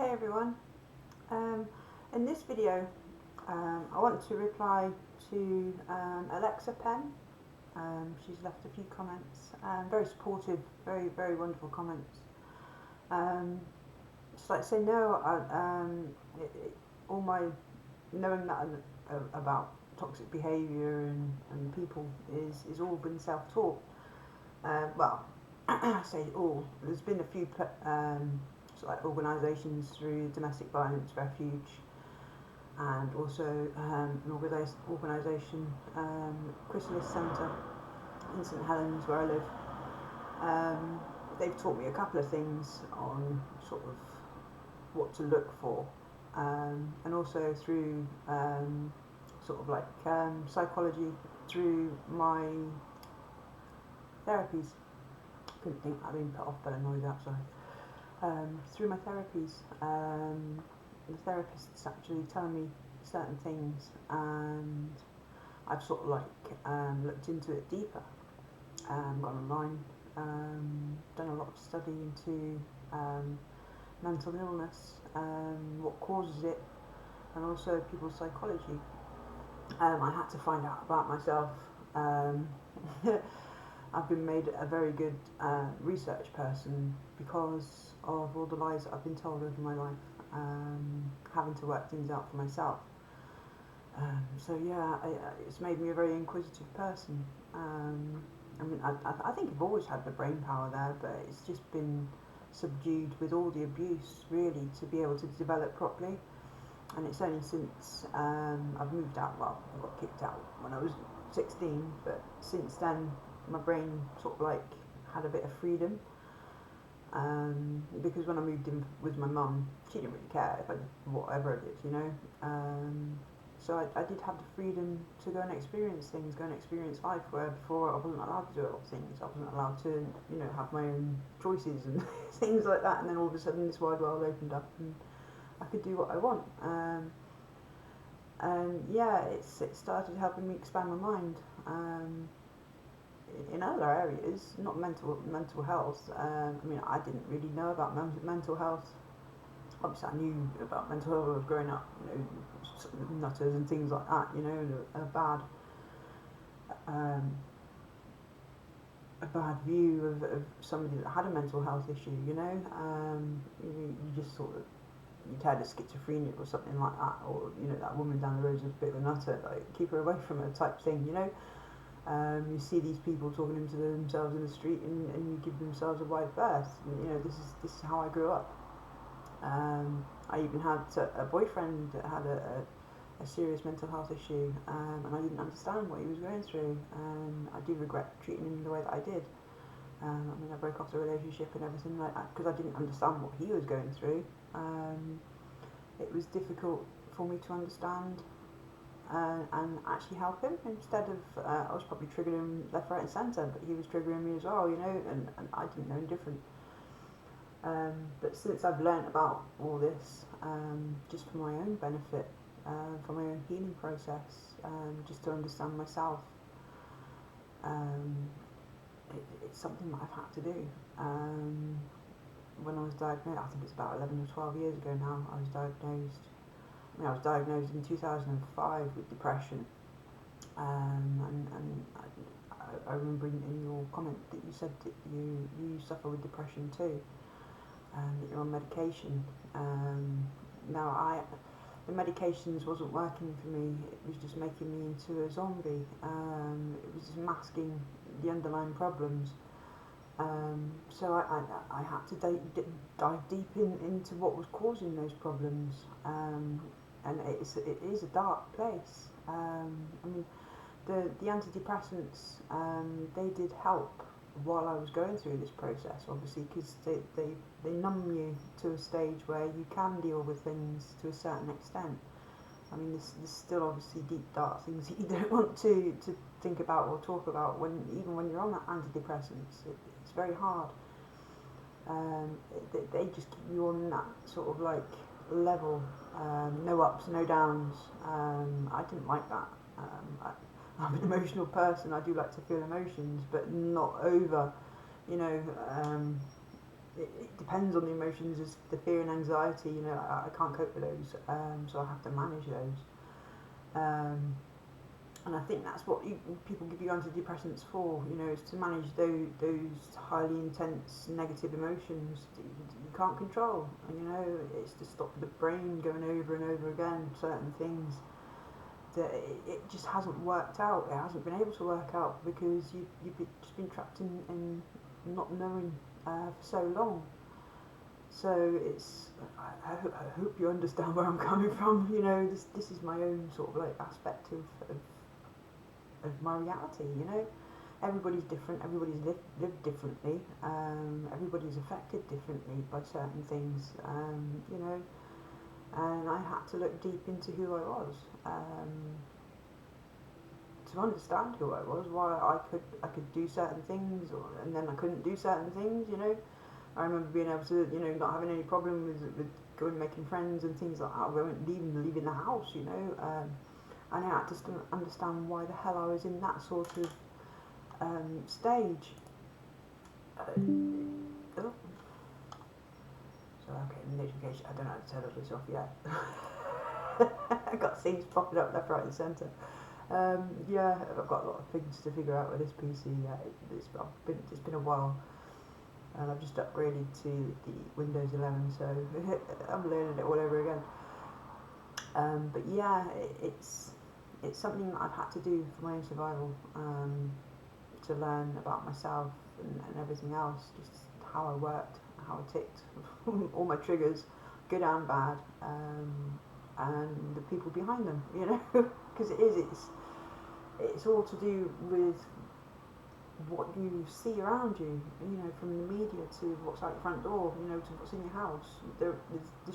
Hi everyone. In this video, I want to reply to Alexa Penn. She's left a few comments, very supportive, very wonderful comments. Just like to say no, all my knowing that about toxic behaviour and people is all been self-taught. Well, I say all. There's been a few sort of like organisations through Domestic Violence Refuge, and also an organisation, Chrysalis Centre in St Helens, where I live. They've taught me a couple of things on sort of what to look for, and also through sort of like psychology through my therapies. Couldn't think I'd been put off, but annoyed that, sorry. Through my therapies, the therapist's actually telling me certain things, and I've sort of like looked into it deeper, gone online, done a lot of study into mental illness, what causes it, and also people's psychology. I had to find out about myself. I've been made a very good research person because of all the lies that I've been told over my life, having to work things out for myself. So yeah, it's made me a very inquisitive person. I mean, I think I've always had the brain power there, but it's just been subdued with all the abuse, really, to be able to develop properly. And it's only since I've moved out, well, I got kicked out when I was 16, but since then my brain sort of like had a bit of freedom, because when I moved in with my mum, she didn't really care if I did whatever I did, you know. So I did have the freedom to go and experience things, go and experience life, where before I wasn't allowed to do a lot of things. I wasn't allowed to, you know, have my own choices and things like that. And then all of a sudden this wide world opened up and I could do what I want. And yeah, it started helping me expand my mind. In other areas, not mental health. I mean, I didn't really know about mental health. Obviously, I knew about mental health when I was growing up. You know, nutters and things like that. You know, a bad view of somebody that had a mental health issue. You know, you just sort of, you'd had a schizophrenia or something like that, or you know, that woman down the road is a bit of a nutter. Like, keep her away from her type thing. You know. You see these people talking to themselves in the street, and you give themselves a wide berth. And, you know, this is how I grew up. I even had a boyfriend that had a serious mental health issue, and I didn't understand what he was going through, and I do regret treating him the way that I did. I mean, I broke off the relationship and everything like that because I didn't understand what he was going through. It was difficult for me to understand and actually help him, instead of I was probably triggering him left, right and centre, but he was triggering me as well, you know, and I didn't know any different. But since I've learnt about all this, just for my own benefit, for my own healing process, just to understand myself, it's something that I've had to do. When I was diagnosed, I think it's about 11 or 12 years ago now, I was diagnosed. I was diagnosed in 2005 with depression, and I remember in your comment that you said that you suffer with depression too, and that you're on medication. Now the medications wasn't working for me, it was just making me into a zombie. It was just masking the underlying problems. So I had to dive deep into what was causing those problems. And it is a dark place. I mean, the antidepressants, they did help while I was going through this process, obviously, because they numb you to a stage where you can deal with things to a certain extent. I mean, there's still obviously deep, dark things that you don't want to think about or talk about even when you're on antidepressants. It's very hard. They just keep you on that sort of like level, no ups, no downs. I didn't like that. I'm an emotional person. I do like to feel emotions, but not over. You know, it depends on the emotions. As the fear and anxiety, you know, I can't cope with those, so I have to manage those. And I think that's what people give you antidepressants for, you know, is to manage those highly intense negative emotions that you can't control. And, you know, it's to stop the brain going over and over again certain things that it just hasn't worked out. It hasn't been able to work out because you've just been trapped in not knowing for so long. So it's I hope you understand where I'm coming from. You know, this is my own sort of like aspect of my reality. You know, everybody's different. Everybody's lived differently. Everybody's affected differently by certain things. You know, and I had to look deep into who I was to understand who I was. Why I could do certain things, and then I couldn't do certain things. You know. I remember being able to, you know, not having any problem with going making friends and things like that. I weren't leaving the house, you know. And I had to understand why the hell I was in that sort of stage. Oh. So okay, notification. I don't know how to turn all this off yet. I got things popping up left, right, and centre. Yeah, I've got a lot of things to figure out with this PC. It's been a while. And I've just upgraded to the Windows 11, so I'm learning it all over again. But yeah, it's something that I've had to do for my own survival, to learn about myself and everything else, just how I worked, how I ticked, all my triggers, good and bad, and the people behind them, you know, because it's all to do with what you see around you, you know, from the media to what's out your front door, you know, to what's in your house. There's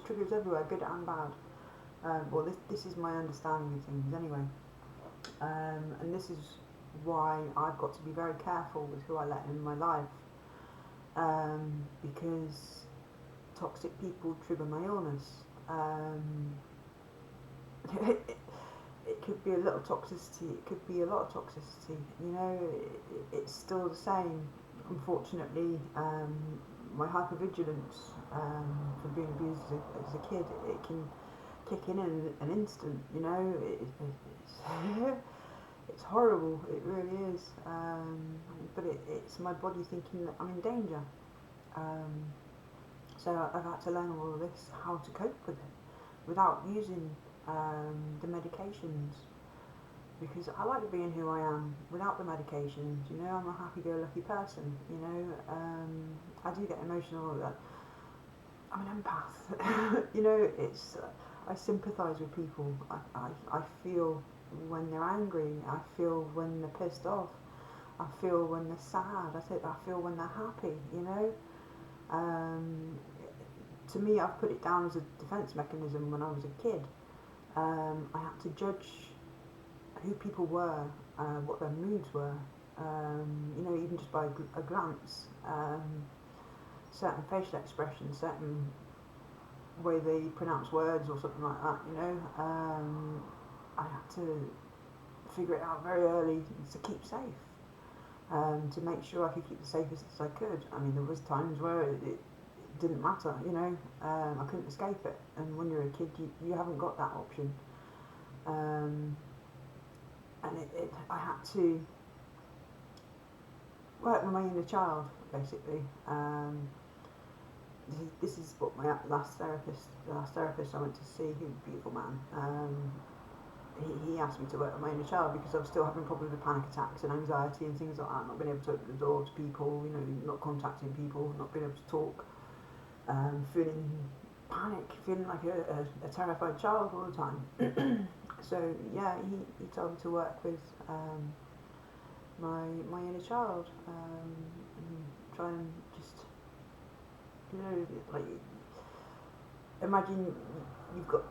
triggers everywhere, good and bad. Well, this is my understanding of things anyway. And this is why I've got to be very careful with who I let in my life, because toxic people trigger my illness. It could be a little toxicity, it could be a lot of toxicity, you know, it's still the same. Unfortunately, my hypervigilance from being abused as a kid, it can kick in an instant, you know, it's horrible, it really is, but it's my body thinking that I'm in danger. So I've had to learn all of this, how to cope with it without using the medications, because I like being who I am without the medications. You know, I'm a happy-go-lucky person. You know, I do get emotional. I'm an empath. You know, it's I sympathise with people. I feel when they're angry. I feel when they're pissed off. I feel when they're sad. I feel when they're happy. You know. To me, I've put it down as a defence mechanism when I was a kid. I had to judge who people were, what their moods were, you know, even just by a glance, certain facial expressions, certain way they pronounce words or something like that, you know. I had to figure it out very early to keep safe, to make sure I could keep the safest as I could. I mean, there was times where it didn't matter, you know, I couldn't escape it, and when you're a kid you haven't got that option, and I had to work with my inner child basically. This is what the last therapist I went to see, he was a beautiful man, he asked me to work with my inner child because I was still having problems with panic attacks and anxiety and things like that, not being able to open the door to people, you know, not contacting people, not being able to talk. Feeling panic, feeling like a terrified child all the time. So yeah, he told me to work with my inner child, and try and just, you know, like, imagine you've got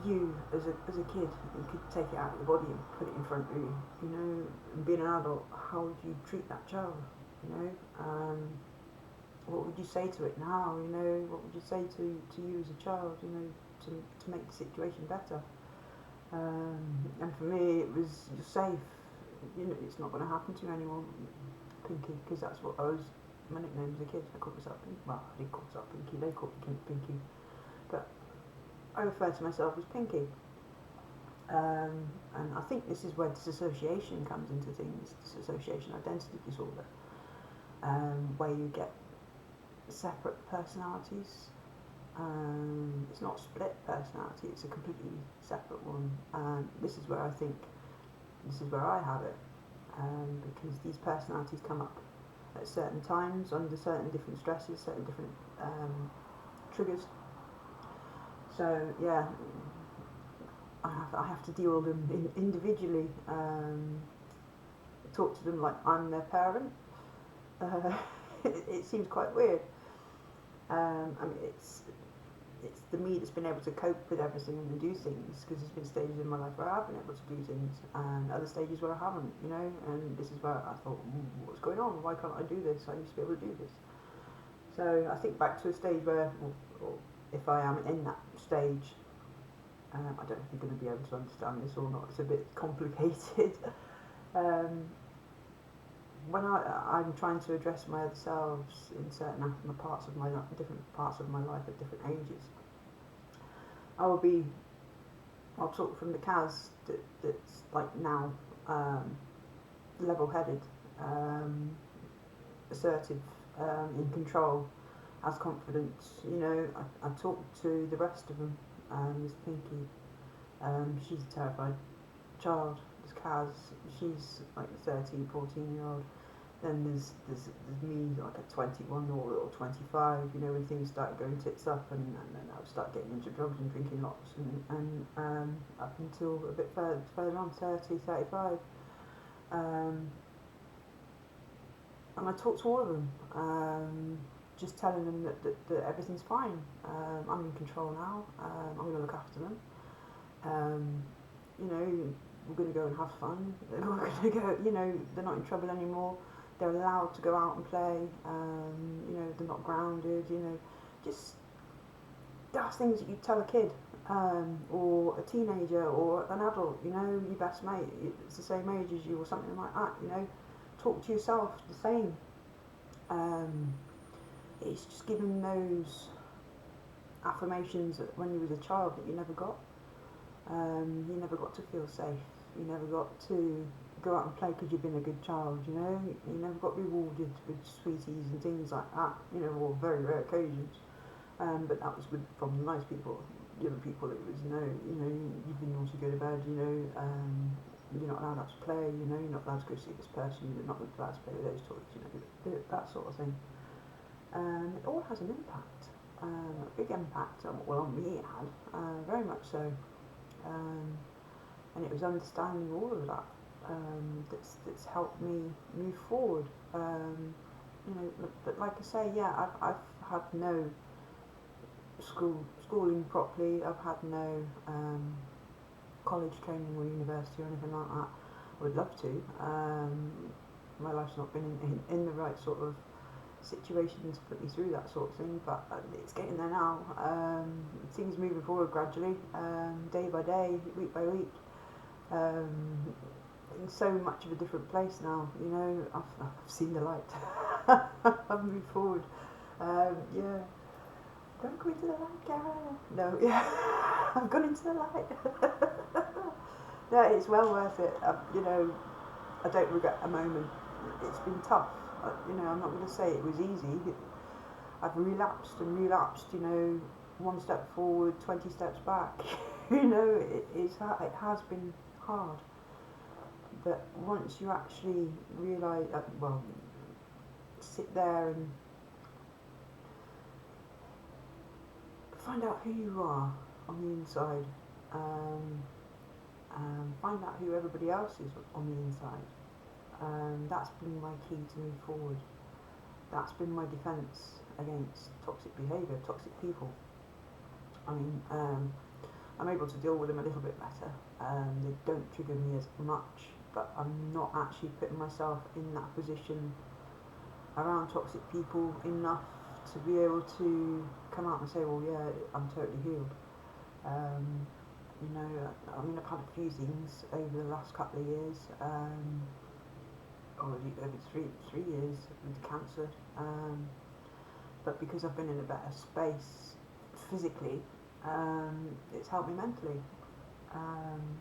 you as a kid, you could take it out of your body and put it in front of you, you know, and being an adult, how would you treat that child, you know? What would you say to it now, you know, what would you say to you as a child, you know, to make the situation better? And for me it was, you're safe, you know, it's not going to happen to you anymore, Pinky, because that's what I was my nickname as a kid. I called myself Pinky. Well, I didn't call myself Pinky. They called me Pinky, but I refer to myself as Pinky. And I think this is where disassociation comes into things. Disassociation identity disorder, where you get separate personalities. It's not split personality, it's a completely separate one. And this is where I think, this is where I have it, because these personalities come up at certain times, under certain different stresses, certain different triggers. So yeah, I have to deal with them individually, talk to them like I'm their parent. It seems quite weird. I mean, it's the me that's been able to cope with everything and do things, because there's been stages in my life where I've been able to do things and other stages where I haven't, you know, and this is where I thought, what's going on? Why can't I do this? I used to be able to do this. So I think back to a stage where, or if I am in that stage, I don't know if you're going to be able to understand this or not, it's a bit complicated. When I'm trying to address my other selves in certain parts of my life, different parts of my life at different ages, I'll talk from the Kaz that's like now, level-headed, assertive, in control, has confidence. You know, I talk to the rest of them. There's Pinky, she's a terrified child. There's Kaz, she's like a 13, 14-year-old. Then there's me, like at 21 or 25, you know, when things started going tits up, and then I would start getting into drugs and drinking lots, and up until a bit further on, 30, 35. And I talk to all of them, just telling them that everything's fine. I'm in control now. I'm going to look after them. You know, we're going to go and have fun. We're going to go, you know, they're not in trouble anymore. They're allowed to go out and play. You know, they're not grounded. You know, just that's things that you tell a kid, or a teenager, or an adult. You know, your best mate, it's the same age as you, or something like that. You know, talk to yourself the same. It's just giving those affirmations that when you was a child that you never got. You never got to feel safe. You never got to go out and play because you've been a good child, you know. You never got rewarded with sweeties and things like that, you know, or very rare occasions. But that was from the nice people. The other people, it was no, you know, you've been naughty, go to bed, you know, you're not allowed to play, you know, you're not allowed to go see this person, you're not allowed to play with those toys, you know, that sort of thing. It all has an impact, a big impact, well, on me it had, very much so. And it was understanding all of that that's helped me move forward. You know, but like I say, yeah, I've had no schooling properly. I've had no college training or university or anything like that. I would love to. My life's not been in the right sort of situation to put me through that sort of thing, but it's getting there now. Things moving forward gradually, day by day, week by week. In so much of a different place now, you know. I've seen the light. I've moved forward. Yeah. Don't go into the light, Karen. No, yeah. I've gone into the light. No, it's well worth it. You know, I don't regret a moment. It's been tough. You know, I'm not going to say it was easy. I've relapsed and relapsed, you know, one step forward, 20 steps back. You know, it has been hard. But once you actually realise, sit there and find out who you are on the inside, find out who everybody else is on the inside. That's been my key to move forward. That's been my defence against toxic behaviour, toxic people. I mean, I'm able to deal with them a little bit better. They don't trigger me as much, but I'm not actually putting myself in that position around toxic people enough to be able to come out and say, well, yeah, I'm totally healed. You know, I mean, I've had a few things over the last couple of years. already over three years with cancer. But because I've been in a better space physically, it's helped me mentally. Um,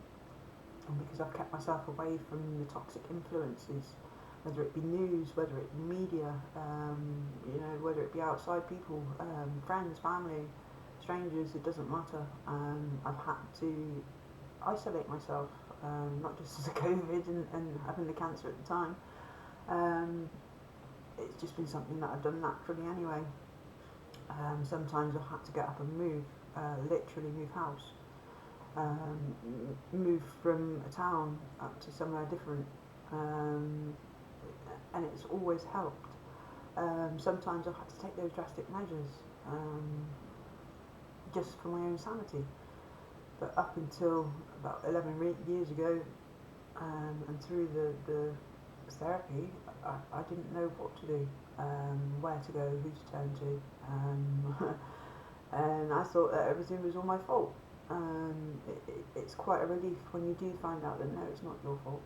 and because I've kept myself away from the toxic influences, whether it be news, whether it be media, whether it be outside people, friends, family, strangers, it doesn't matter. I've had to isolate myself, not just as a COVID and having the cancer at the time. It's just been something that I've done naturally anyway. Sometimes I've had to get up and move, literally move house, move from a town up to somewhere different, and it's always helped. Sometimes I've had to take those drastic measures just for my own sanity. But up until about 11 years ago, and through the therapy, I didn't know what to do, where to go, who to turn to, and I thought that everything was all my fault. It's quite a relief when you do find out that no, it's not your fault.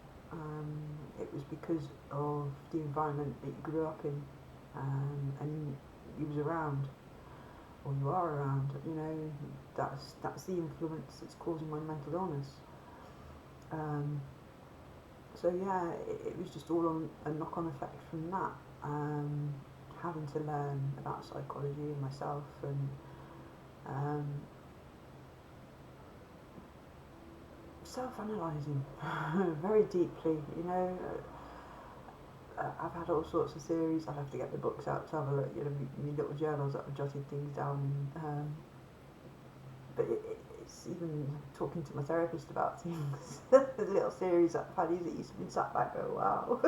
It was because of the environment that you grew up in, and you was around, or you are around. That's the influence that's causing my mental illness. So yeah, it was just all on a knock-on effect from that. Having to learn about psychology and myself, and self-analysing very deeply. I've had all sorts of theories. I'd have to get the books out to have a look. My little journals that I've jotted things down. But it's even talking to my therapist about things. The little theories that I've had, he's been sat back going, wow.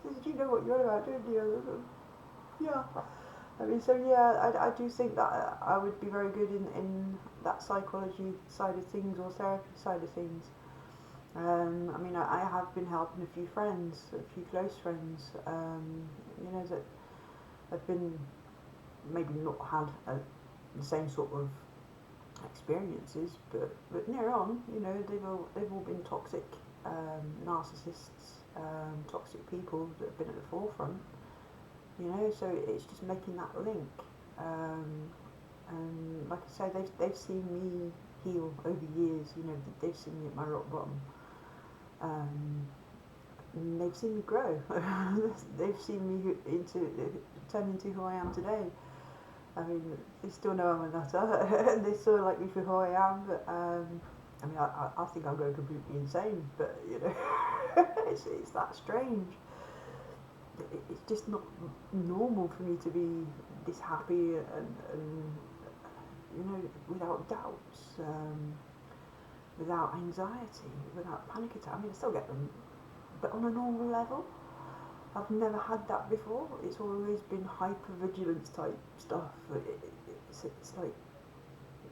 Did you know what you're about, don't you? Yeah. I do think that I would be very good in that psychology side of things, or therapy side of things. I have been helping a few friends, a few close friends, that have been maybe not had the same sort of experiences, but near on, they've all been toxic, narcissists, toxic people that have been at the forefront. So it's just making that link. And like I say, they've seen me heal over years. They've seen me at my rock bottom. And they've seen me grow. They've seen me turn into who I am today. They still know I'm a nutter, and they still like me for who I am. But I think I'm going completely insane. But it's that strange. It's just not normal for me to be this happy and without doubts, without anxiety, without panic attack. I still get them, but on a normal level. I've never had that before. It's always been hypervigilance type stuff. It's like,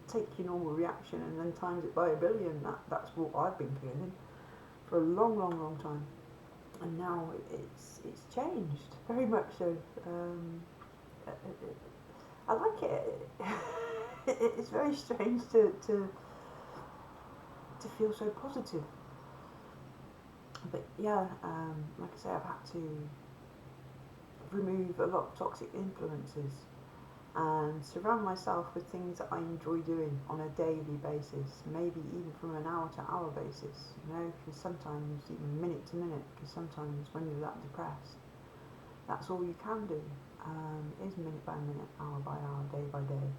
take your normal reaction and then times it by a billion. That's what I've been feeling for a long, long, long time. And now it's changed, very much so. I like it. It's very strange to feel so positive. But yeah, like I say, I've had to remove a lot of toxic influences and surround myself with things that I enjoy doing on a daily basis, maybe even from an hour to hour basis, because sometimes even minute to minute, because sometimes when you're that depressed, that's all you can do, is minute by minute, hour by hour, day by day.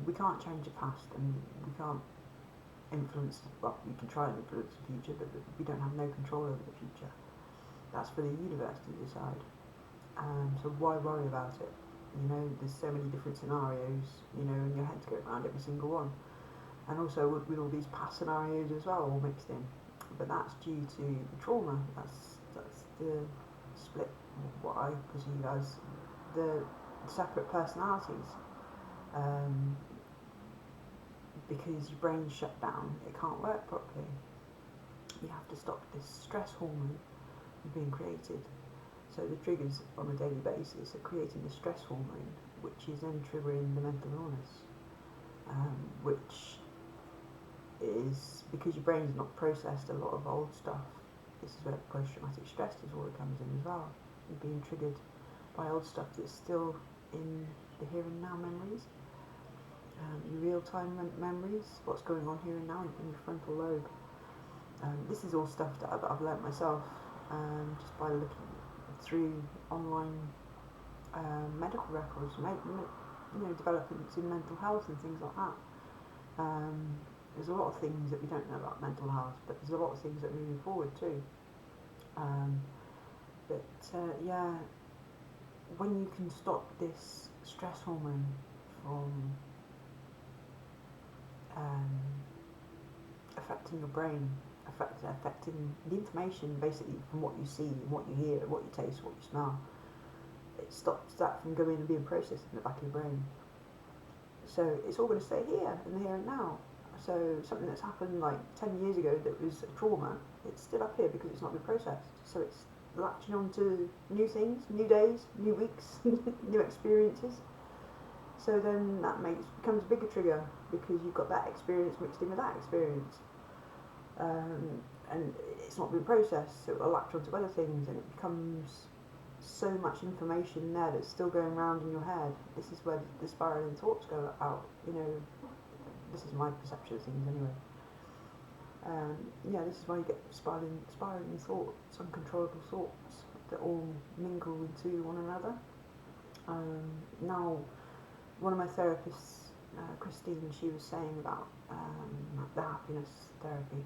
We can't change the past, and we can't influence, well, we can try and influence the future, but we don't have no control over the future. That's for the universe to decide. So why worry about it? There's so many different scenarios, and your head's going around every single one. And also with all these past scenarios as well, all mixed in. But that's due to the trauma. That's the split, what I perceive as the separate personalities. Because your brain's shut down, it can't work properly. You have to stop this stress hormone from being created. So the triggers on a daily basis are creating the stress hormone, which is then triggering the mental illness, which is because your brain's not processed a lot of old stuff, this is where post-traumatic stress disorder comes in as well. You're being triggered by old stuff that's still in the here and now memories, your real-time memories, what's going on here and now in your frontal lobe. This is all stuff that I've learnt myself just by looking through online medical records, developments in mental health and things like that. There's a lot of things that we don't know about mental health, but there's a lot of things that are moving forward too. When you can stop this stress hormone from affecting your brain, affecting the information basically from what you see, what you hear, what you taste, what you smell, it stops that from going and being processed in the back of your brain. So it's all going to stay here, in the here and now. So something that's happened like 10 years ago that was a trauma, it's still up here because it's not been processed. So it's latching on to new things, new days, new weeks, new experiences. So then that becomes a bigger trigger because you've got that experience mixed in with that experience. And it's not been processed, so it will latch onto other things, and it becomes so much information there that's still going around in your head. This is where the spiraling thoughts go out, this is my perception of things anyway. This is why you get spiraling thoughts, uncontrollable thoughts that all mingle into one another. Now, one of my therapists, Christine, she was saying about the happiness therapy.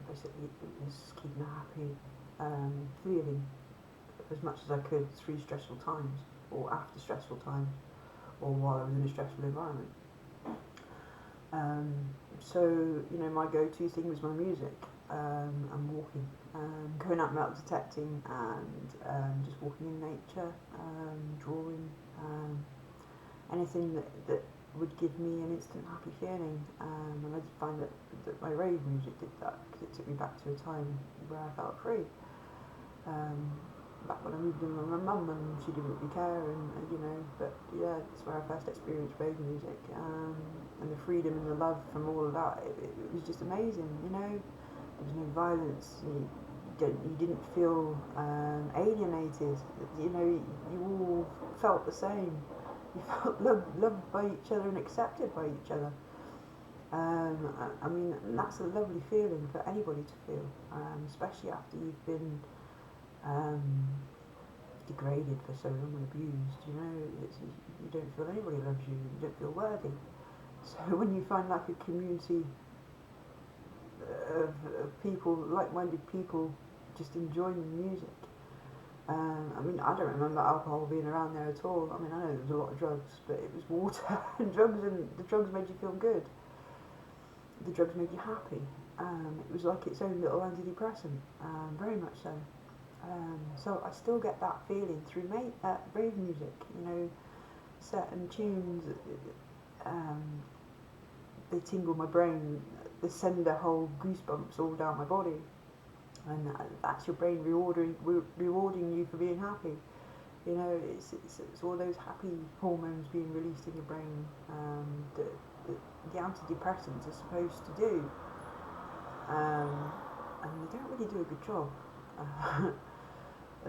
Basically, it was keeping a happy feeling as much as I could through stressful times, or after stressful times, or while I was in a stressful environment. My go-to thing was my music, and walking, going out metal detecting, and just walking in nature, drawing, anything that would give me an instant happy feeling. And I did find that my rave music did that, because it took me back to a time where I felt free. Back when I moved in with my mum and she didn't really care, that's where I first experienced rave music, and the freedom and the love from all of that. It was just amazing, There was no violence. You didn't feel alienated. You all felt the same. You felt loved by each other and accepted by each other. That's a lovely feeling for anybody to feel, especially after you've been degraded for so long and abused. You don't feel anybody loves you. You don't feel worthy. So when you find like a community of people, like-minded people, just enjoying the music. I don't remember alcohol being around there at all. I know there was a lot of drugs, but it was water and drugs, and the drugs made you feel good. The drugs made you happy. It was like its own little antidepressant, very much so. So I still get that feeling through rave music, certain tunes, they tingle my brain, they send a whole goosebumps all down my body, and that's your brain rewarding you for being happy. It's all those happy hormones being released in your brain, that the antidepressants are supposed to do, and they don't really do a good job.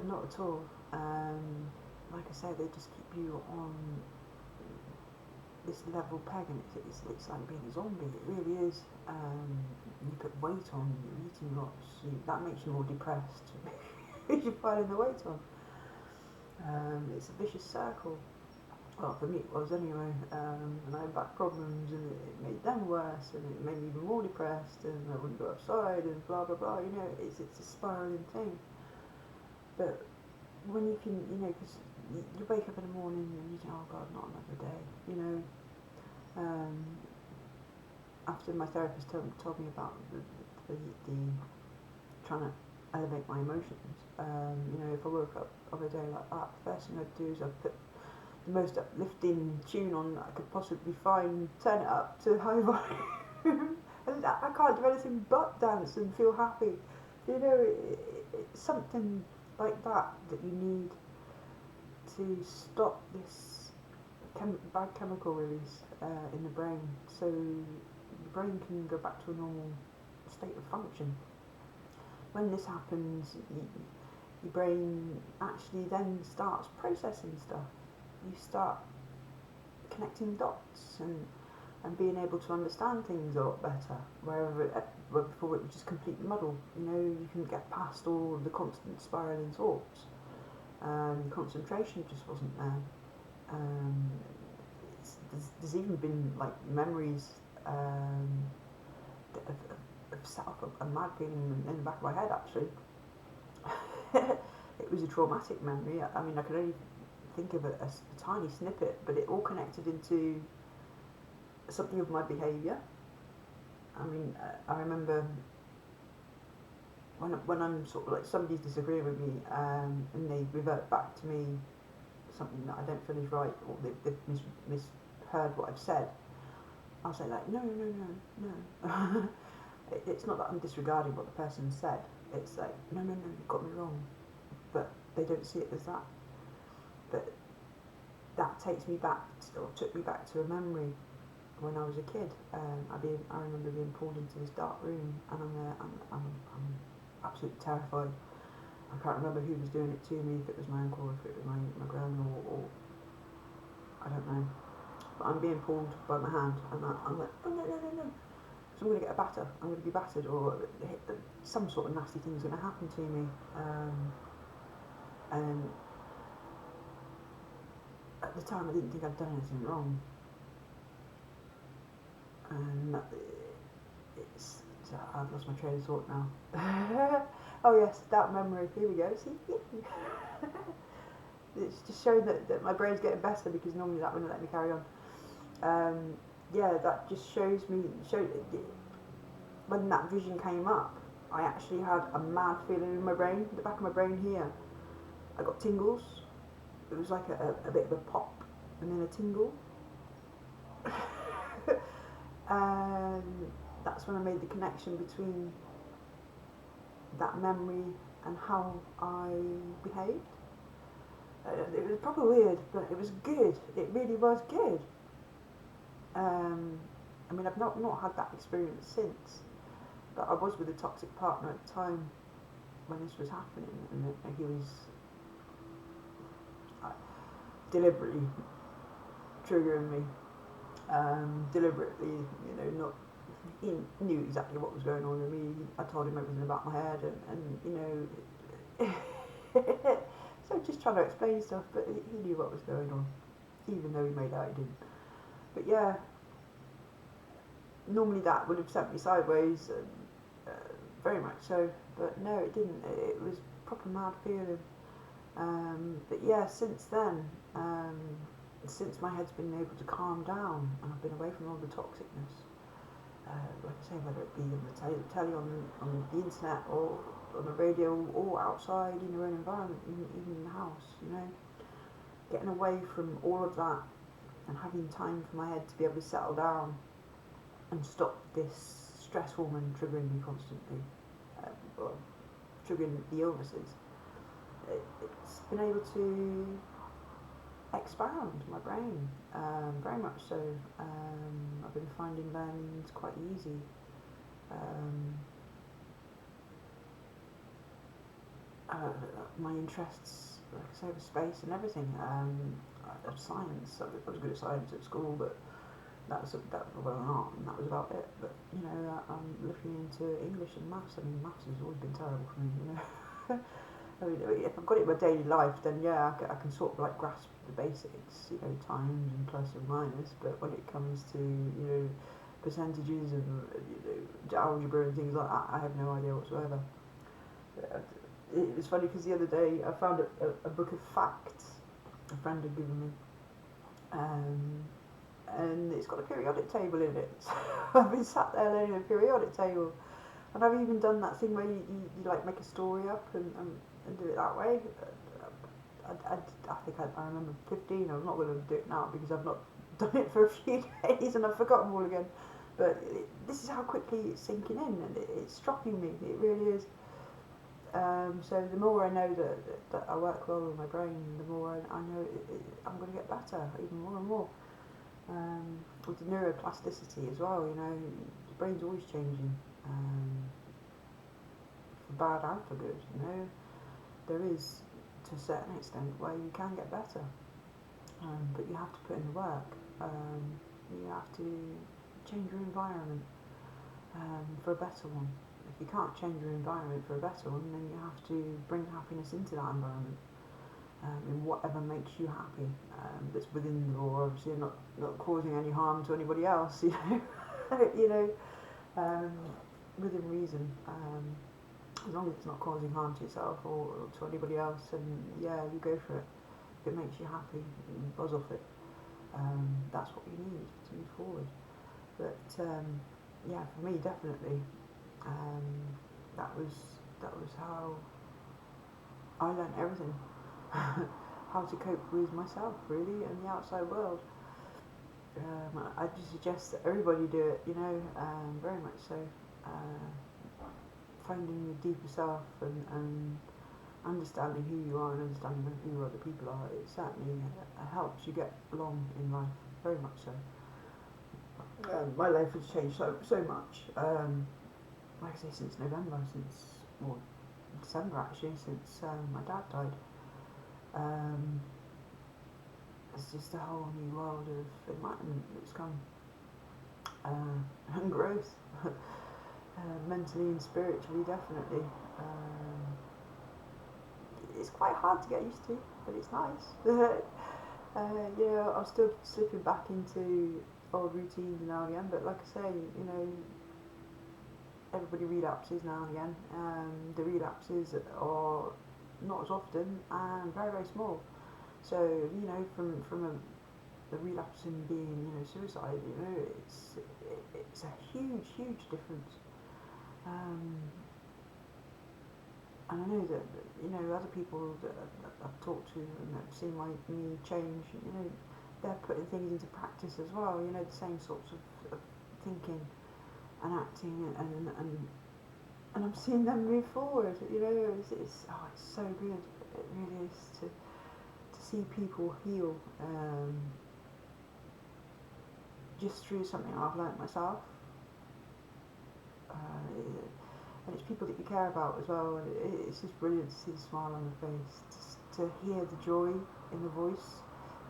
Not at all. Like I said, they just keep you on this level peg, and it's like being a zombie. It really is. You put weight on, you're eating lots, that makes you more depressed. You're piling the weight on. It's a vicious circle. Well, for me it was anyway. And I had back problems, and it made them worse, and it made me even more depressed, and I wouldn't go outside, and blah blah blah. It's a spiraling thing. But when you can, because you wake up in the morning and you think, oh God, not another day, After my therapist told me about the trying to elevate my emotions, if I woke up of a day like that, the first thing I'd do is I'd put the most uplifting tune on that I could possibly find, turn it up to high volume, and I can't do anything but dance and feel happy. It's something like that you need to stop this bad chemical release in the brain, so the brain can go back to a normal state of function. when this happens, your brain actually then starts processing stuff. You start connecting dots and being able to understand things a lot better. Where before it was just completely muddled. You can get past all of the constant spiralling thoughts. Concentration just wasn't there. There's even been like memories that have set off a mad feeling in the back of my head. Actually, it was a traumatic memory. I mean, I could only think of a tiny snippet, but it all connected into something of my behaviour. I mean, I remember when I'm sort of like somebody's disagreeing with me, and they revert back to me something that I don't feel is right, or they've misheard what I've said. I'll say like, no. It's not that I'm disregarding what the person said. It's like, no, you got me wrong. But they don't see it as that. But that takes me back, or took me back to a memory when I was a kid. I remember being pulled into this dark room, and I'm absolutely terrified. I can't remember who was doing it to me, if it was my uncle, or if it was my grandma, or I don't know. But I'm being pulled by my hand, and I'm like, oh, no. So I'm going to get a batter. I'm going to be battered, or some sort of nasty thing's going to happen to me. And at the time, I didn't think I'd done anything wrong. And I've lost my train of thought now. Oh yes, that memory. Here we go. See, it's just showing that my brain's getting better, because normally that wouldn't let me carry on. That just showed when that vision came up, I actually had a mad feeling in my brain, the back of my brain here. I got tingles. It was like a bit of a pop and then a tingle. And that's when I made the connection between that memory and how I behaved. It was probably weird, but it was good. It really was good. I mean, I've not had that experience since, but I was with a toxic partner at the time when this was happening, and he was deliberately triggering me. Deliberately, not. He knew exactly what was going on with me. I told him everything about my head, and so just trying to explain stuff, but he knew what was going on, even though he made out he didn't. But yeah, normally that would have sent me sideways, very much so, but no, it didn't. It was a proper mad feeling. But yeah, since then, since my head's been able to calm down and I've been away from all the toxicness, like I say, whether it be on the telly, on the internet, or on the radio, or outside in your own environment, even in the house, getting away from all of that and having time for my head to be able to settle down and stop this stress hormone triggering me constantly, or triggering the illnesses. It's been able to expand my brain, very much so. I've been finding learnings quite easy. My interests, like I say, with space and everything. Science. I was good at science at school, but that was not, and that was about it. But I'm looking into English and maths. I mean, maths has always been terrible for me. I mean, if I've got it in my daily life, then yeah, I can sort of like grasp the basics, times and plus and minus. But when it comes to percentages and algebra and things like that, I have no idea whatsoever. It was funny because the other day I found a book of facts a friend had given me, and it's got a periodic table in it. So I've been sat there learning a periodic table, and I've even done that thing where you like make a story up and do it that way. I think I remember 15. I'm not going to do it now because I've not done it for a few days and I've forgotten all again. But this is how quickly it's sinking in, and it's striking me. It really is. So the more I know that I work well with my brain, the more I know I'm going to get better, even more and more. With the neuroplasticity as well, the brain's always changing. for bad and for good. You know, there is, to a certain extent, where you can get better, but you have to put in the work. You have to change your environment for a better one. If you can't change your environment for a better one, then you have to bring happiness into that environment, in whatever makes you happy. That's within the law, obviously, not causing any harm to anybody else. You know, you know, within reason. As long as it's not causing harm to yourself or to anybody else, then yeah, you go for it. If it makes you happy, you buzz off it. That's what you need to move forward. But yeah, for me, definitely, that was how I learned everything. How to cope with myself, really, and the outside world. I just suggest that everybody do it, you know, very much so. Finding your deeper self and understanding who you are and understanding who other people are, it certainly helps you get along in life, very much so. My life has changed so much. Like I say, since November, well, December actually, since my dad died. It's just a whole new world of enlightenment that's come, and growth, mentally and spiritually, definitely. It's quite hard to get used to, but it's nice. Yeah, I'm still slipping back into old routines now and again, but like I say, you know, everybody relapses now and again. The relapses are not as often and very small. So you know, from the relapsing being, you know, suicide, you know, it's a huge difference. And I know that, you know, other people that I've talked to and that have seen me change, you know, they're putting things into practice as well. You know, the same sorts of thinking and acting, and I'm seeing them move forward. You know, it's so good. It really is to see people heal, just through something I've learnt myself. And it's people that you care about as well. And it's just brilliant to see the smile on the face, to hear the joy in the voice,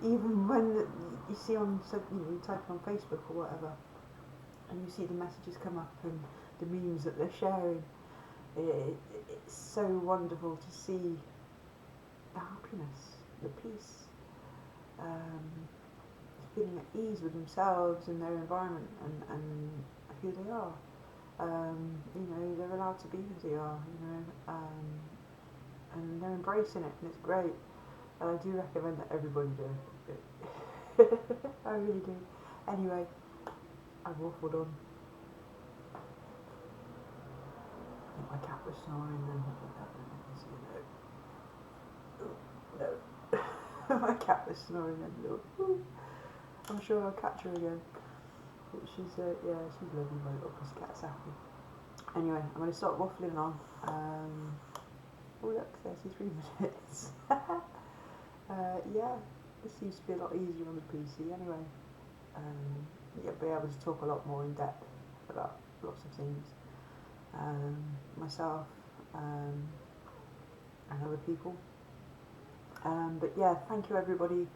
even when you see you type on Facebook or whatever, and you see the messages come up and the memes that they're sharing. It's so wonderful to see the happiness, the peace, feeling at ease with themselves and their environment and who they are. You know, they're allowed to be who they are, you know, and they're embracing it, and it's great. And I do recommend that everybody do it. I really do. Anyway, I've waffled on. I think my cat was snoring then. No. My cat was snoring then. I'm sure I'll catch her again. But she's she's lovely, my little pussycat's happy. Anyway, I'm going to start waffling on. Oh look, 33 minutes. Yeah, this seems to be a lot easier on the PC anyway. You'll be able to talk a lot more in depth about lots of things. Myself, and other people. But yeah, thank you everybody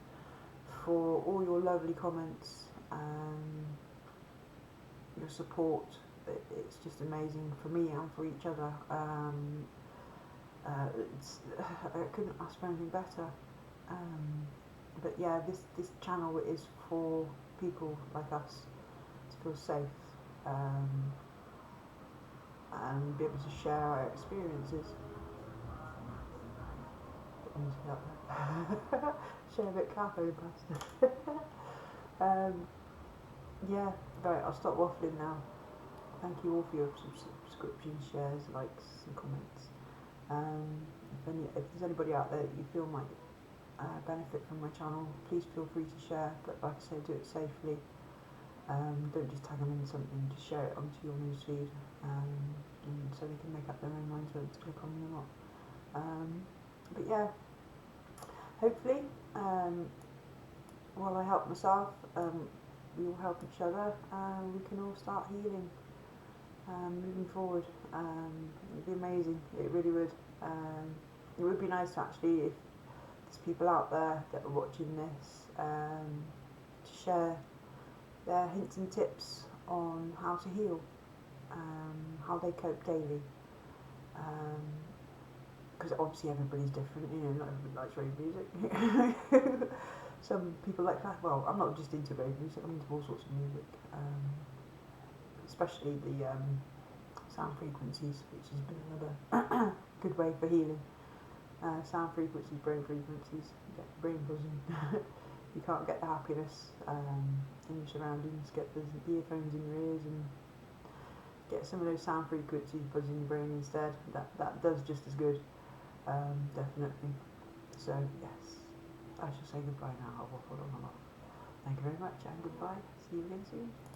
for all your lovely comments, your support. It's just amazing for me and for each other. I couldn't ask for anything better. But yeah, this channel is for people like us to feel safe, and be able to share our experiences. Put music up there. Share a bit of cafe pasta. Yeah, right, I'll stop waffling now. Thank you all for your subscriptions, shares, likes and comments. If there's anybody out there that you feel might benefit from my channel, please feel free to share, but like I say, do it safely. Don't just tag them in something, just share it onto your newsfeed, and so they can make up their own minds whether to click on them or not. But yeah, hopefully, while I help myself, we all help each other, and we can all start healing. moving forward. It'd be amazing. It really would. It would be nice to actually, if there's people out there that are watching this, to share their hints and tips on how to heal, how they cope daily. Because obviously everybody's different, you know, not everybody likes rave music. Some people like that. Well, I'm not just into rave music, I'm into all sorts of music, especially the sound frequencies, which has been another good way for healing. Sound frequencies, brain frequencies, you get your brain buzzing. You can't get the happiness in your surroundings, get the earphones in your ears and get some of those sound frequencies buzzing in your brain instead. That does just as good, definitely. So yes, I shall say goodbye now. I've waffled on a lot. Thank you very much and goodbye. See you again soon.